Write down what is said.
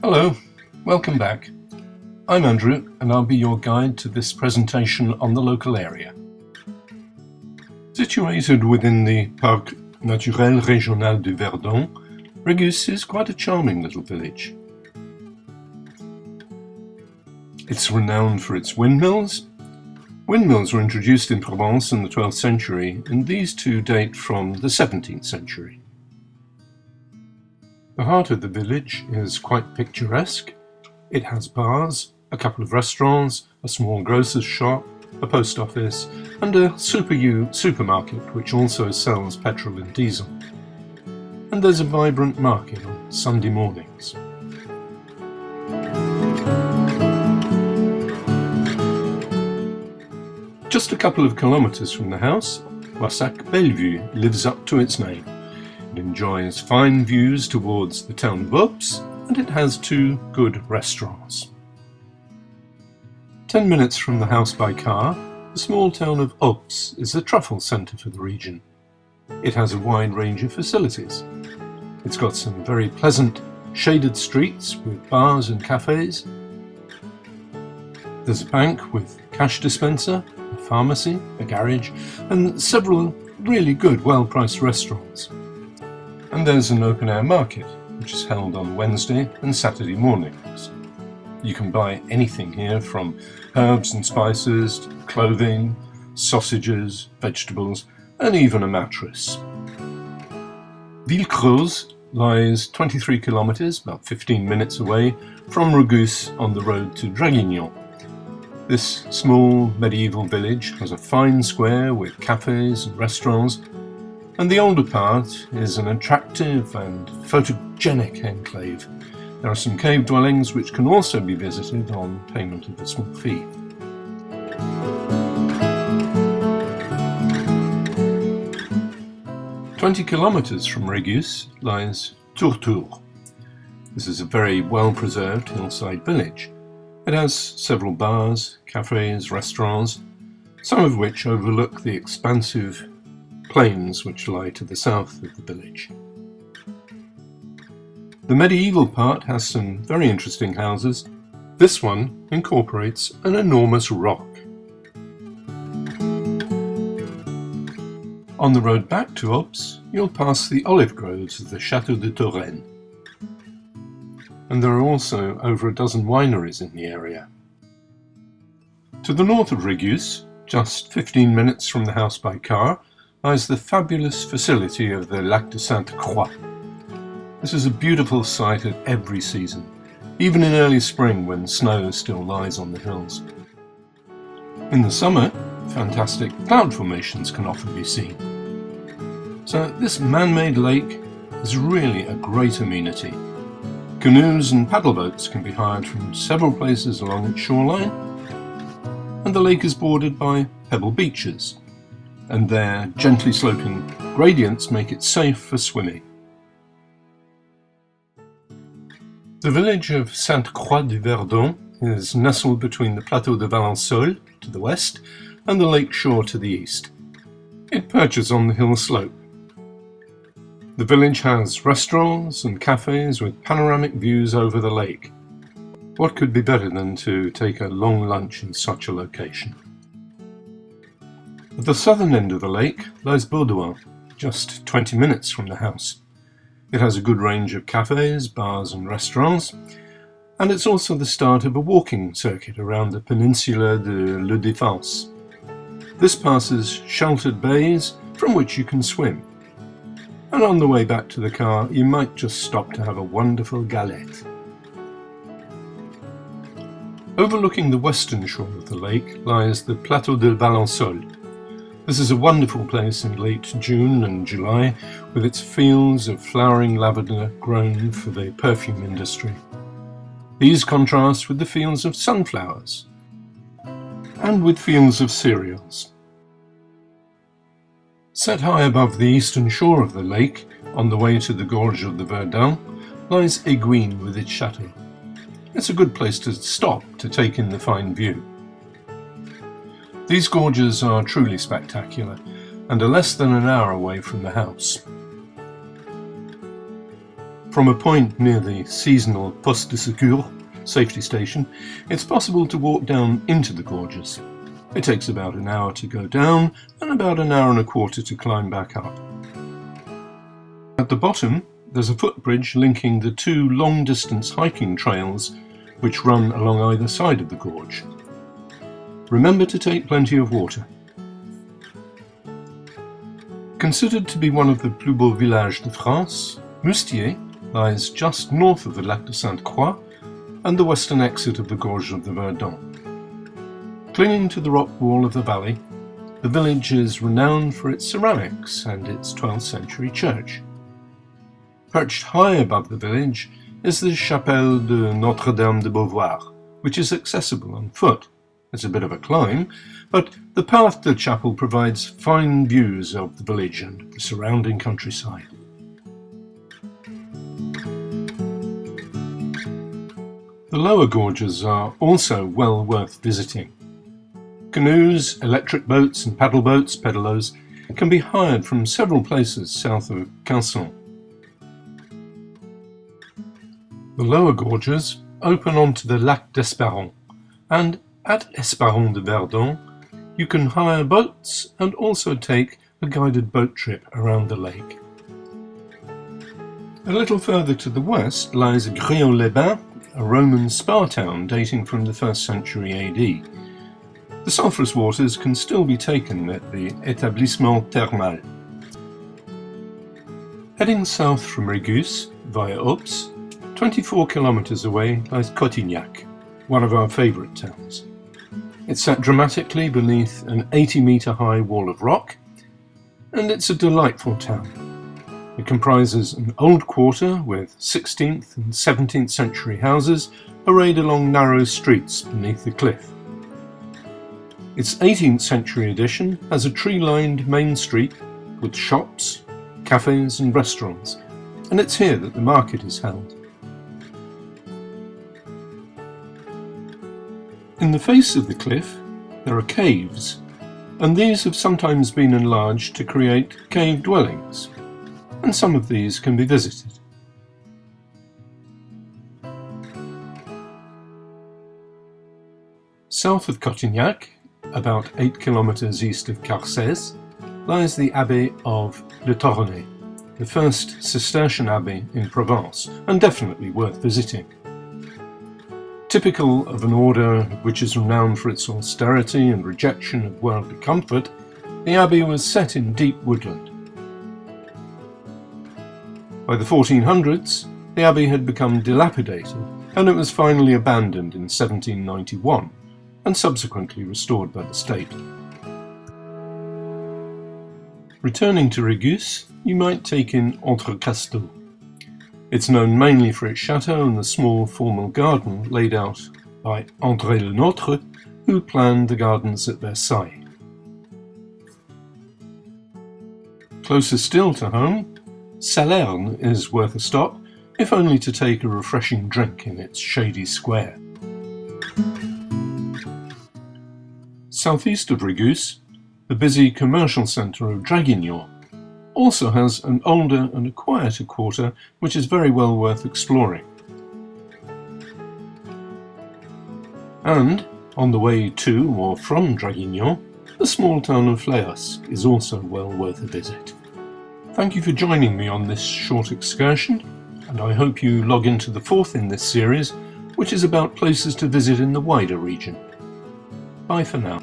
Hello, welcome back. I'm Andrew and I'll be your guide to this presentation on the local area. Situated within the Parc Naturel Régional du Verdon, Régus is quite a charming little village. It's renowned for its windmills. Windmills were introduced in Provence in the 12th century, and these two date from the 17th century. The heart of the village is quite picturesque. It has bars, a couple of restaurants, a small grocer's shop, a post office, and a Super U supermarket which also sells petrol and diesel. And there's a vibrant market on Sunday mornings. Just a couple of kilometres from the house, Boissac Bellevue lives up to its name. It enjoys fine views towards the town of Ops, and it has two good restaurants. 10 minutes from the house by car, the small town of Ops is the truffle centre for the region. It has a wide range of facilities. It's got some very pleasant shaded streets with bars and cafes. There's a bank with cash dispenser, a pharmacy, a garage, and several really good, well-priced restaurants. And there's an open-air market, which is held on Wednesday and Saturday mornings. You can buy anything here, from herbs and spices, to clothing, sausages, vegetables, and even a mattress. Villecreuse lies 23 kilometres, about 15 minutes away, from Régus on the road to Draguignan. This small medieval village has a fine square with cafes and restaurants, and the older part is an attractive and photogenic enclave. There are some cave dwellings which can also be visited on payment of a small fee. "20 kilometres from Régus lies Tourtour. This is a very well-preserved hillside village. It has several bars, cafes, restaurants, some of which overlook the expansive plains which lie to the south of the village. The medieval part has some very interesting houses. This one incorporates an enormous rock. On the road back to Ops, you'll pass the olive groves of the Château de Touraine. And there are also over a dozen wineries in the area. To the north of Régus, just 15 minutes from the house by car, lies the fabulous facility of the Lac de Sainte-Croix. This is a beautiful sight at every season, even in early spring when snow still lies on the hills. In the summer, fantastic cloud formations can often be seen. So this man-made lake is really a great amenity. Canoes and paddle boats can be hired from several places along its shoreline, and the lake is bordered by pebble beaches, and their gently sloping gradients make it safe for swimming. The village of Sainte-Croix du Verdon is nestled between the Plateau de Valensole to the west and the lake shore to the east. It perches on the hill slope. The village has restaurants and cafes with panoramic views over the lake. What could be better than to take a long lunch in such a location? At the southern end of the lake lies Baudouin, just 20 minutes from the house. It has a good range of cafes, bars and restaurants, and it's also the start of a walking circuit around the peninsula de La Défense. This passes sheltered bays from which you can swim. And on the way back to the car, you might just stop to have a wonderful galette. Overlooking the western shore of the lake lies the Plateau de Valensole. This is a wonderful place in late June and July, with its fields of flowering lavender grown for the perfume industry. These contrast with the fields of sunflowers and with fields of cereals. Set high above the eastern shore of the lake, on the way to the gorge of the Verdun, lies Éguines with its chateau. It's a good place to stop to take in the fine view. These gorges are truly spectacular and are less than an hour away from the house. From a point near the seasonal poste de secours safety station, it's possible to walk down into the gorges. It takes about an hour to go down and about an hour and a quarter to climb back up. At the bottom, there's a footbridge linking the two long-distance hiking trails which run along either side of the gorge. Remember to take plenty of water. Considered to be one of the plus beaux villages de France, Moustier lies just north of the Lac de Sainte-Croix and the western exit of the gorge of the Verdon. Clinging to the rock wall of the valley, the village is renowned for its ceramics and its 12th century church. Perched high above the village is the Chapelle de Notre-Dame de Beauvoir, which is accessible on foot. It's a bit of a climb, but the path to the chapel provides fine views of the village and the surrounding countryside. The lower gorges are also well worth visiting. Canoes, electric boats and paddle boats, pedalos, can be hired from several places south of Quinçon. The lower gorges open onto the Lac d'Esparon, and at Esparon de Verdon you can hire boats and also take a guided boat trip around the lake. A little further to the west lies Griault-les-Bains, a Roman spa town dating from the 1st century AD. The sulphurous waters can still be taken at the Établissement Thermal. Heading south from Régus via Ops, 24 kilometers away lies Cotignac, one of our favourite towns. It's set dramatically beneath an 80-metre high wall of rock, and it's a delightful town. It comprises an old quarter with 16th and 17th century houses arrayed along narrow streets beneath the cliff. Its 18th century addition has a tree-lined main street with shops, cafes and restaurants, and it's here that the market is held. In the face of the cliff there are caves, and these have sometimes been enlarged to create cave dwellings, and some of these can be visited. South of Cotignac, about 8 kilometers east of Carcès, lies the Abbey of Le Tournai, the first Cistercian abbey in Provence, and definitely worth visiting. Typical of an order which is renowned for its austerity and rejection of worldly comfort, the abbey was set in deep woodland. By the 1400s, the abbey had become dilapidated, and it was finally abandoned in 1791, and subsequently restored by the state. Returning to Régus, you might take in Entrecastot. It's known mainly for its chateau and the small formal garden laid out by André Le Nôtre, who planned the gardens at Versailles. Closer still to home, Salerne is worth a stop, if only to take a refreshing drink in its shady square. Southeast of Régus, the busy commercial centre of Draguignan also has an older and a quieter quarter which is very well worth exploring. And, on the way to or from Draguignan, the small town of Fléas is also well worth a visit. Thank you for joining me on this short excursion, and I hope you log into the fourth in this series, which is about places to visit in the wider region. Bye for now.